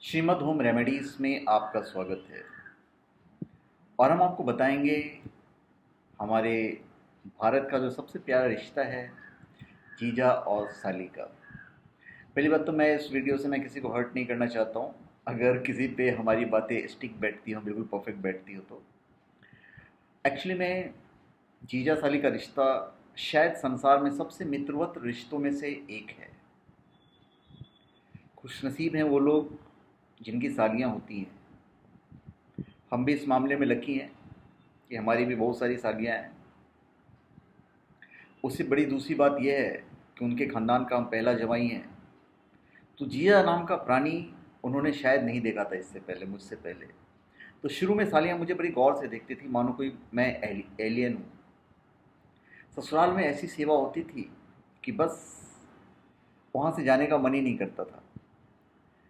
Shrimad home remedies में आपका स्वागत है। और हम आपको बताएंगे हमारे भारत का जो सबसे प्यारा रिश्ता है, जीजा और साली का। पहली बात तो मैं इस वीडियो से मैं किसी को हर्ट नहीं करना चाहता हूँ। अगर किसी पे हमारी बातें स्टिक बैठती हो, बिल्कुल परफेक्ट बैठती हो तो एक्चुअली में जीजा साली का रिश्ता शायद संसार में सबसे मित्रवत रिश्तों में से एक है। खुशनसीब हैं वो लोग जिनकी सालियाँ होती हैं। हम भी इस मामले में लकी हैं कि हमारी भी बहुत सारी सालियाँ हैं। उससे बड़ी दूसरी बात यह है कि उनके ख़ानदान का हम पहला जवाई हैं। तो जिया नाम का प्राणी उन्होंने शायद नहीं देखा था इससे पहले, मुझसे पहले। तो शुरू में सालियाँ मुझे बड़ी गौर से देखती थी, मानो कोई मैं एलियन हूँ। ससुराल में ऐसी सेवा होती थी कि बस वहाँ से जाने का मन ही नहीं करता था।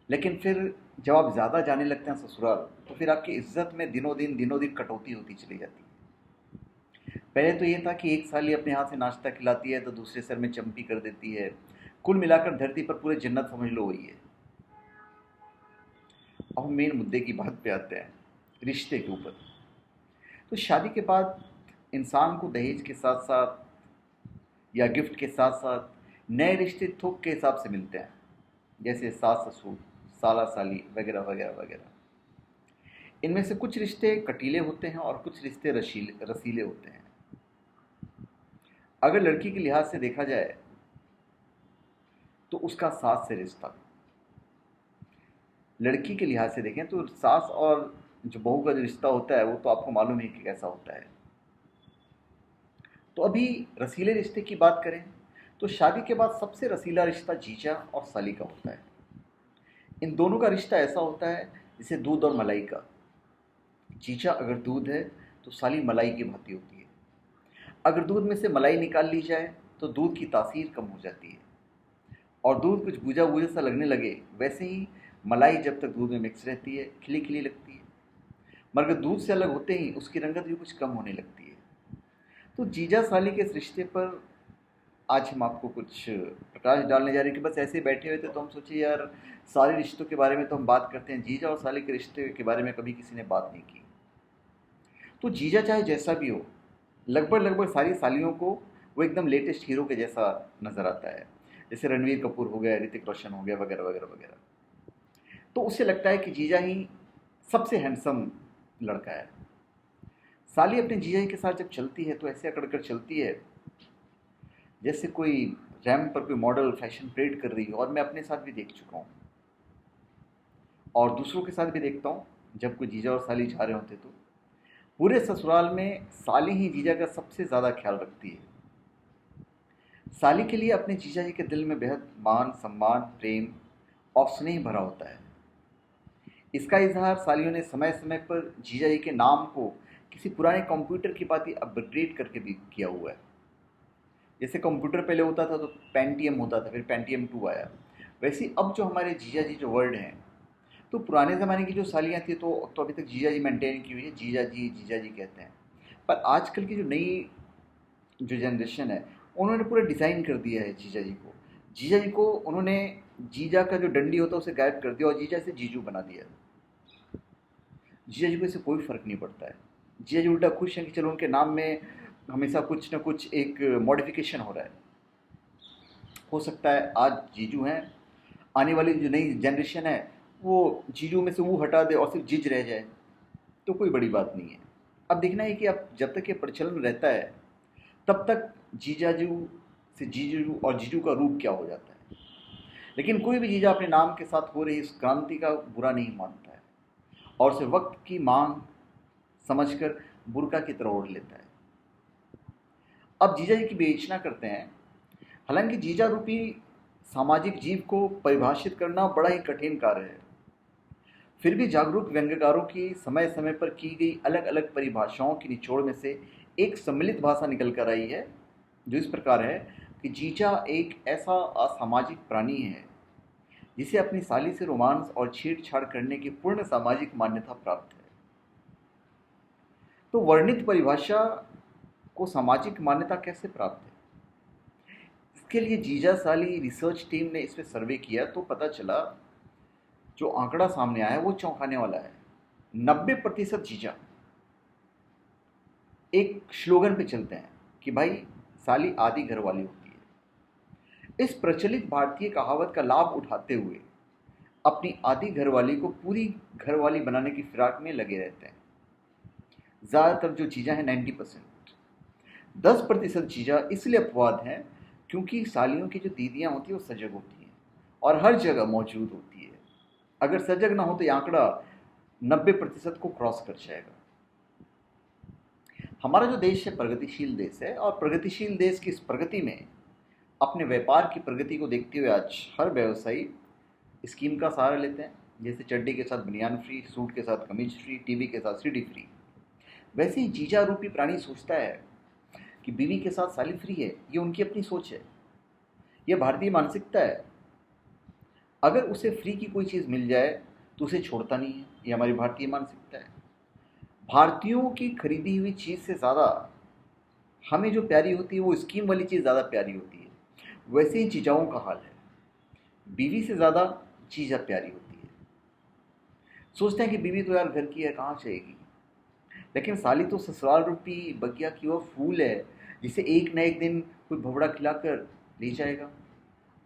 लेकिन फिर जब आप ज़्यादा जाने लगते हैं ससुराल, तो फिर आपकी इज्जत में दिनों दिन कटौती होती चली जाती है। पहले तो ये था कि एक साली अपने हाथ से नाश्ता खिलाती है तो दूसरे सर में चंपी कर देती है। कुल मिलाकर धरती पर पूरे जन्नत समझ लो वही है। अब हम मेन मुद्दे की बात पे आते हैं, रिश्ते के ऊपर। तो शादी के बाद इंसान को दहेज के साथ साथ या गिफ्ट के साथ साथ नए रिश्ते थोक के हिसाब से मिलते हैं, जैसे सास ससुर, साला साली वगैरह वगैरह वगैरह। इनमें से कुछ रिश्ते कटीले होते हैं और कुछ रिश्ते रसीले रसीले होते हैं। अगर लड़की के लिहाज से देखा जाए तो उसका सास से रिश्ता, लड़की के लिहाज से देखें तो सास और जो बहू का जो रिश्ता होता है वो तो आपको मालूम है कि कैसा होता है। तो अभी रसीले रिश्ते की बात करें तो शादी के बाद सबसे रसीला रिश्ता जीजा और साली का होता है। इन दोनों का रिश्ता ऐसा होता है जैसे दूध और मलाई का। जीजा अगर दूध है तो साली मलाई की भांति होती है। अगर दूध में से मलाई निकाल ली जाए तो दूध की तासीर कम हो जाती है और दूध कुछ बूझा बूझा सा लगने लगे। वैसे ही मलाई जब तक दूध में मिक्स रहती है खिली खिली लगती है, मगर दूध से अलग होते ही उसकी रंगत भी कुछ कम होने लगती है। तो जीजा साली के इस रिश्ते पर आज हम आपको कुछ प्रकाश डालने जा रहे हैं कि बस ऐसे ही बैठे हुए थे तो हम सोचे यार सारे रिश्तों के बारे में तो हम बात करते हैं, जीजा और साली के रिश्ते के बारे में कभी किसी ने बात नहीं की। तो जीजा चाहे जैसा भी हो, लगभग लगभग सारी सालियों को वो एकदम लेटेस्ट हीरो के जैसा नज़र आता है, जैसे रणवीर कपूर हो गया, ऋतिक रोशन हो गया वगैरह वगैरह वगैरह। तो उससे लगता है कि जीजा ही सबसे हैंडसम लड़का है। साली अपने जीजा जी के साथ जब चलती है तो ऐसे अकड़ कर चलती है जैसे कोई रैंप पर कोई मॉडल फैशन परेड कर रही हो। और मैं अपने साथ भी देख चुका हूँ और दूसरों के साथ भी देखता हूँ। जब कोई जीजा और साली जा रहे होते तो पूरे ससुराल में साली ही जीजा का सबसे ज़्यादा ख्याल रखती है। साली के लिए अपने जीजा जी के दिल में बेहद मान सम्मान, प्रेम और स्नेह भरा होता है। इसका इजहार सालियों ने समय समय पर जीजा जी के नाम को किसी पुराने कंप्यूटर की भांति अपग्रेड करके भी किया हुआ है। जैसे कंप्यूटर पहले होता था तो पेंटियम होता था, फिर पेंटियम 2 आया। वैसे ही अब जो हमारे जीजा जी जो वर्ड हैं, तो पुराने ज़माने की जो सालियाँ थी तो अभी तक जीजा जी मेंटेन की हुई है, जीजा जी कहते हैं। पर आजकल की जो नई जो जनरेशन है उन्होंने पूरा डिज़ाइन कर दिया है जीजा जी को। जीजा जी को उन्होंने जीजा का जो डंडी होता है उसे गायब कर दिया और जीजा से जीजू बना दिया। जीजा जी को इससे कोई फ़र्क नहीं पड़ता है। जीजा जी उल्टा खुश हैं कि चलो उनके नाम में हमेशा कुछ ना कुछ एक मॉडिफिकेशन हो रहा है। हो सकता है आज जीजू हैं, आने वाली जो नई जनरेशन है वो जीजू में से वो हटा दे और सिर्फ जीज रह जाए, तो कोई बड़ी बात नहीं है। अब देखना है कि अब जब तक ये प्रचलन रहता है तब तक जीजाजू से जीजू और जीजू का रूप क्या हो जाता है। लेकिन कोई भी जीजा अपने नाम के साथ हो रही इस क्रांति का बुरा नहीं मानता है और उसे वक्त की मांग समझकर बुरका की तरह ओढ़ लेता है। अब जीजा जी की विवेचना करते हैं। हालांकि जीजा रूपी सामाजिक जीव को परिभाषित करना बड़ा ही कठिन कार्य है, फिर भी जागरूक व्यंग्यकारों की समय समय पर की गई अलग अलग परिभाषाओं की निचोड़ में से एक सम्मिलित भाषा निकल कर आई है, जो इस प्रकार है कि जीजा एक ऐसा असामाजिक प्राणी है जिसे अपनी साली से रोमांस और छेड़छाड़ करने की पूर्ण सामाजिक मान्यता प्राप्त है। तो वर्णित परिभाषा को सामाजिक मान्यता कैसे प्राप्त है, इसके लिए जीजा साली रिसर्च टीम ने इस पर सर्वे किया तो पता चला जो आंकड़ा सामने आया है वो चौंकाने वाला है। 90% जीजा एक स्लोगन पे चलते हैं कि भाई साली आधी घरवाली होती है। इस प्रचलित भारतीय कहावत का लाभ उठाते हुए अपनी आधी घरवाली को पूरी घरवाली बनाने की फिराक में लगे रहते हैं। ज़्यादातर जो चीज़ें हैं 90%, 10% चीज़ें इसलिए अपवाद हैं क्योंकि सालियों की जो दीदियाँ होती हैं वो सजग होती हैं और हर जगह मौजूद होती है। अगर सजग ना हो तो ये आंकड़ा 90% को क्रॉस कर जाएगा। हमारा जो देश है प्रगतिशील देश है और प्रगतिशील देश की इस प्रगति में अपने व्यापार की प्रगति को देखते हुए आज हर व्यवसायी स्कीम का सहारा लेते हैं। जैसे चड्डी के साथ बनियान फ्री, सूट के साथ कमीज फ्री, टीवी के साथ सीडी फ्री। वैसे ही जीजा रूपी प्राणी सोचता है कि बीवी के साथ साली फ्री है। ये उनकी अपनी सोच है, ये भारतीय मानसिकता है। अगर उसे फ्री की कोई चीज़ मिल जाए तो उसे छोड़ता नहीं है, ये हमारी भारतीय मानसिकता है। भारतीयों की खरीदी हुई चीज़ से ज़्यादा हमें जो प्यारी होती है वो स्कीम वाली चीज़ ज़्यादा प्यारी होती है। वैसे ही चीज़ाओं का हाल है, बीवी से ज़्यादा चीज़ा प्यारी होती है। सोचते हैं कि बीवी तो यार घर की है, कहाँ जाएगी, लेकिन साली तो ससुराल रूपी बगिया की वो फूल है जिसे एक न एक दिन कोई भवड़ा खिलाकर ले जाएगा।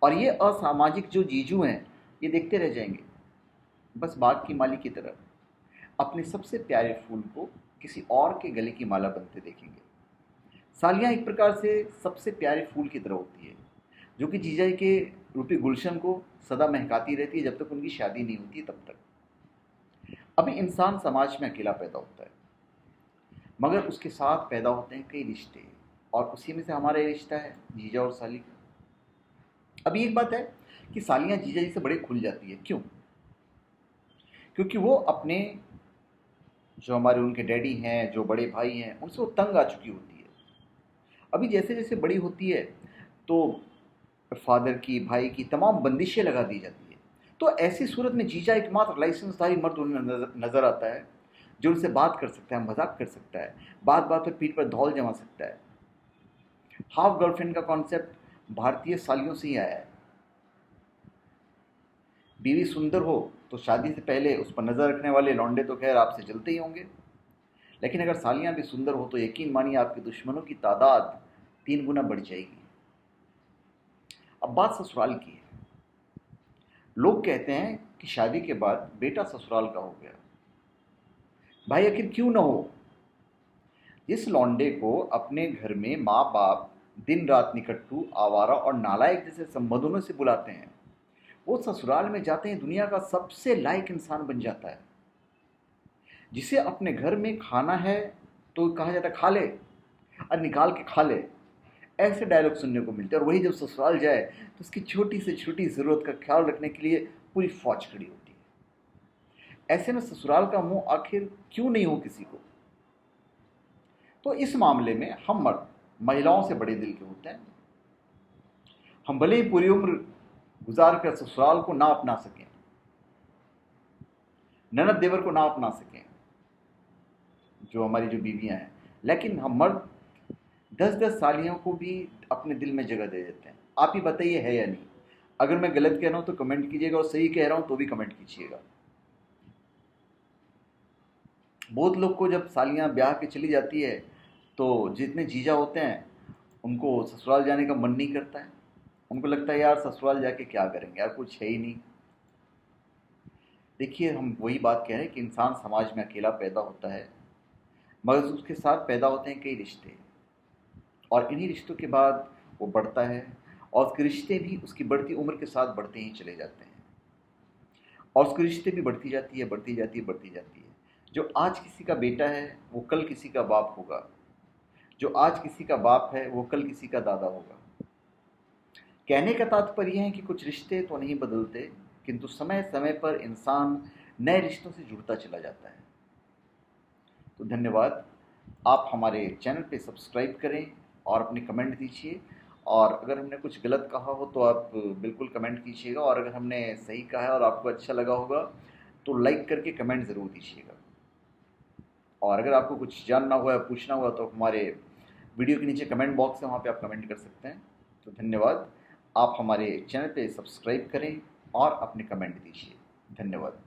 और ये असामाजिक जो जीजू हैं ये देखते रह जाएंगे, बस बाग की माली की तरह अपने सबसे प्यारे फूल को किसी और के गले की माला बनते देखेंगे। सालियाँ एक प्रकार से सबसे प्यारे फूल की तरह होती है जो कि जीजा के रूपी गुलशन को सदा महकाती रहती है जब तक उनकी शादी नहीं होती तब तक। अभी इंसान समाज में अकेला पैदा होता है, मगर उसके साथ पैदा होते हैं कई रिश्ते, और उसी में से हमारा ये रिश्ता है जीजा और साली का। अभी एक बात है कि सालियाँ जीजा जी से बड़े खुल जाती है। क्यों? क्योंकि वो अपने जो हमारे उनके डैडी हैं, जो बड़े भाई हैं, उनसे वो तंग आ चुकी होती है। अभी जैसे जैसे बड़ी होती है तो फादर की, भाई की तमाम बंदिशें लगा दी जाती है। तो ऐसी सूरत में जीजा एकमात्र लाइसेंसधारी मर्द उन्हें नजर आता है जो उनसे बात कर सकता है, मजाक कर सकता है, बात बात पर पीठ पर धौल जमा सकता है। हाफ गर्लफ्रेंड का कॉन्सेप्ट भारतीय सालियों से ही आया है। बीवी सुंदर हो तो शादी से पहले उस पर नज़र रखने वाले लौंडे तो खैर आपसे जलते ही होंगे, लेकिन अगर सालियाँ भी सुंदर हो तो यकीन मानिए आपके दुश्मनों की तादाद 3 गुना बढ़ जाएगी। अब बात ससुराल की है। लोग कहते हैं कि शादी के बाद बेटा ससुराल का हो गया। भाई आखिर क्यों ना हो? जिस लौंडे को अपने घर में माँ बाप दिन रात निकट्टू, आवारा और नालायक जैसे संबोधनों से बुलाते हैं, वो ससुराल में जाते हैं दुनिया का सबसे लायक इंसान बन जाता है। जिसे अपने घर में खाना है तो कहा जाता है खा ले और निकाल के खा ले, ऐसे डायलॉग सुनने को मिलते हैं। और वही जब ससुराल जाए तो उसकी छोटी से छोटी ज़रूरत का ख्याल रखने के लिए पूरी फौज खड़ी होती है। ऐसे में ससुराल का मुंह आखिर क्यों नहीं हो किसी को? तो इस मामले में हम मर्द महिलाओं से बड़े दिल के होते हैं। हम भले ही पूरी उम्र गुजार कर ससुराल को ना अपना सकें, ननद देवर को ना अपना सकें, जो हमारी जो बीवियां हैं, लेकिन हम मर्द 10-10 सालियों को भी अपने दिल में जगह दे देते हैं। आप ही बताइए है या नहीं? अगर मैं गलत कह रहा हूं तो कमेंट कीजिएगा, और सही कह रहा हूं तो भी कमेंट कीजिएगा। बहुत लोग को जब सालियां ब्याह के चली जाती है तो जितने जीजा होते हैं उनको ससुराल जाने का मन नहीं करता है। उनको लगता है यार ससुराल जाके क्या करेंगे, यार कुछ है ही नहीं। देखिए, हम वही बात कह रहे हैं कि इंसान समाज में अकेला पैदा होता है, मगर उसके साथ पैदा होते हैं कई रिश्ते, और इन्हीं रिश्तों के बाद वो बढ़ता है, और उसके रिश्ते भी उसकी बढ़ती उम्र के साथ बढ़ते ही चले जाते हैं, और उसके रिश्ते भी बढ़ती जाती है, बढ़ती जाती है, बढ़ती जाती है। जो आज किसी का बेटा है वो कल किसी का बाप होगा, जो आज किसी का बाप है वो कल किसी का दादा होगा। कहने का तात्पर्य है कि कुछ रिश्ते तो नहीं बदलते, किंतु समय समय पर इंसान नए रिश्तों से जुड़ता चला जाता है। तो धन्यवाद। आप हमारे चैनल पे सब्सक्राइब करें और अपने कमेंट दीजिए, और अगर हमने कुछ गलत कहा हो तो आप बिल्कुल कमेंट कीजिएगा, और अगर हमने सही कहा है और आपको अच्छा लगा होगा तो लाइक करके कमेंट ज़रूर दीजिएगा। और अगर आपको कुछ जानना हुआ या पूछना हुआ तो हमारे वीडियो के नीचे कमेंट बॉक्स है, वहाँ पे आप कमेंट कर सकते हैं। तो धन्यवाद। आप हमारे चैनल पे सब्सक्राइब करें और अपने कमेंट दीजिए। धन्यवाद।